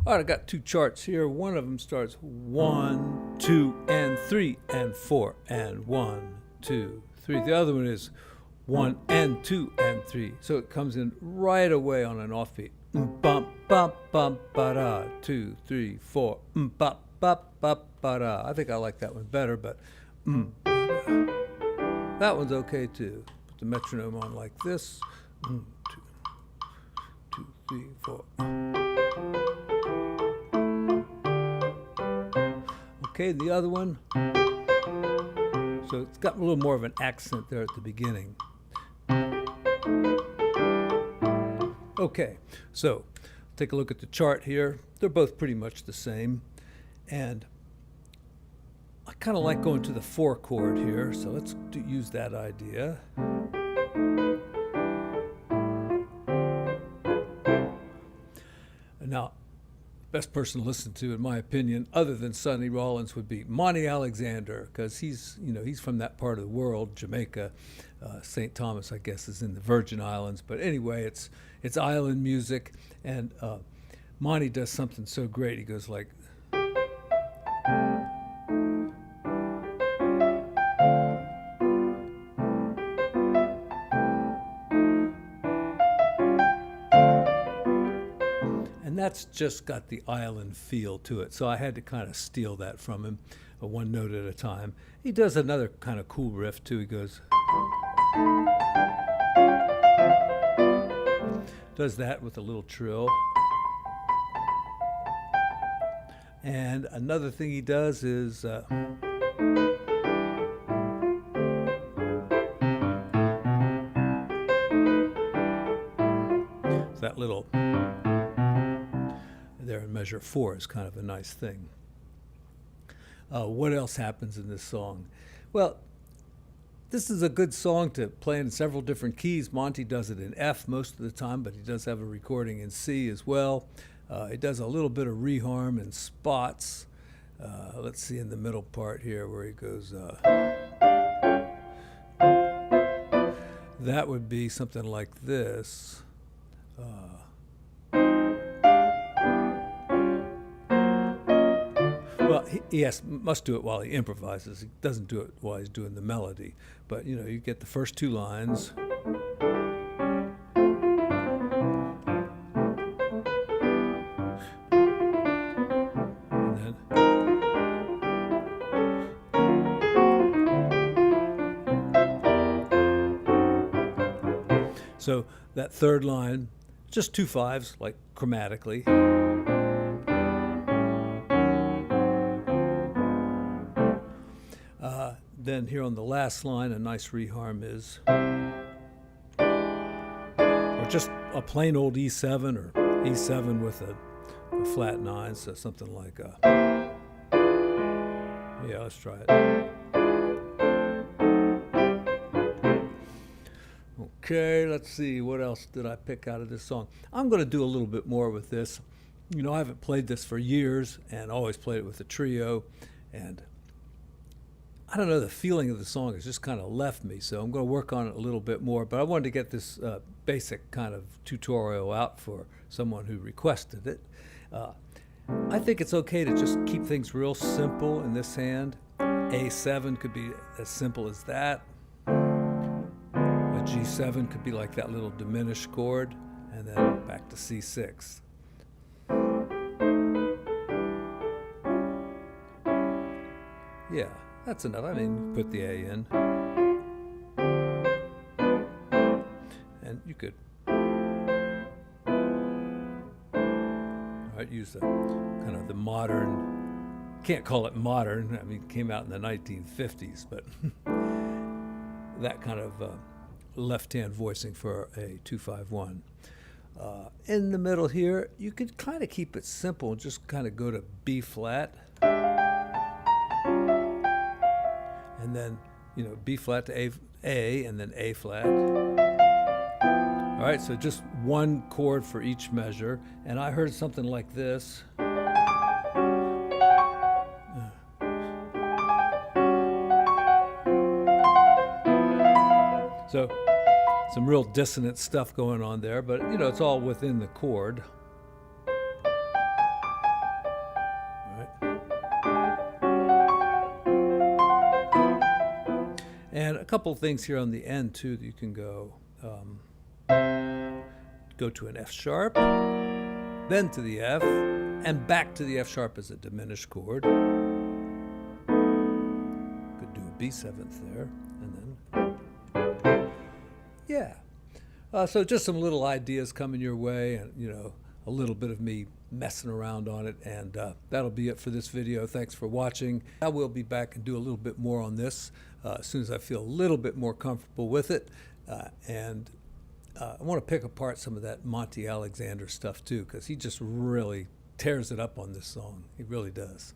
All right, I got two charts here. One of them starts 1, 2, and 3, and 4, and 1, 2, 3. The other one is 1 and 2 and 3. So it comes in right away on an offbeat. Bump, bump, bump, ba da. 2, 3, 4. Bump, bump, bump, ba da. I think I like that one better, but that one's okay too. Put the metronome on like this. 2, 3, 4. Okay, the other one. So it's got a little more of an accent there at the beginning. Okay, so take a look at the chart here. They're both pretty much the same. And I kind of like going to the 4 chord here, so let's use that idea. And now, best person to listen to, in my opinion, other than Sonny Rollins, would be Monty Alexander, because he's from that part of the world, Jamaica. St. Thomas, I guess, is in the Virgin Islands. But anyway, it's island music, and Monty does something so great. He goes like, and that's just got the island feel to it. So I had to kind of steal that from him, one note at a time. He does another kind of cool riff too. He goes, does that with a little trill. And another thing he does is that little there in measure 4 is kind of a nice thing. What else happens in this song? Well, this is a good song to play in several different keys. Monty does it in F most of the time, but he does have a recording in C as well. He does a little bit of reharm and spots. Let's see in the middle part here where he goes, that would be something like this. Well, he must do it while he improvises. He doesn't do it while he's doing the melody. But, you get the first 2 lines. And then. So that third line, just 2 5s, like chromatically. Then here on the last line, a nice reharm is, or just a plain old E7 or E7 with a flat 9, so something like yeah, let's try it. Okay, let's see, what else did I pick out of this song? I'm going to do a little bit more with this. I haven't played this for years and always played it with a trio, and I don't know, the feeling of the song has just kind of left me, so I'm going to work on it a little bit more. But I wanted to get this basic kind of tutorial out for someone who requested it. I think it's okay to just keep things real simple in this hand. A7 could be as simple as that. A G7 could be like that little diminished chord, and then back to C6. Yeah. That's enough. I mean, put the A in. And you could use the kind of the modern, can't call it modern, I mean, it came out in the 1950s, but that kind of left-hand voicing for a 2-5-1. In the middle here, you could kind of keep it simple and just kind of go to B flat. And then, B flat to A, and then A flat. All right, so just 1 chord for each measure. And I heard something like this. So some real dissonant stuff going on there, but it's all within the chord. couple things here on the end too that you can go to an F sharp, then to the F, and back to the F sharp as a diminished chord. Could do a B7th there, and then yeah. So just some little ideas coming your way, and a little bit of me messing around on it, and that'll be it for this video. Thanks for watching. I will be back and do a little bit more on this as soon as I feel a little bit more comfortable with it, and I want to pick apart some of that Monty Alexander stuff too, because he just really tears it up on this song. He really does.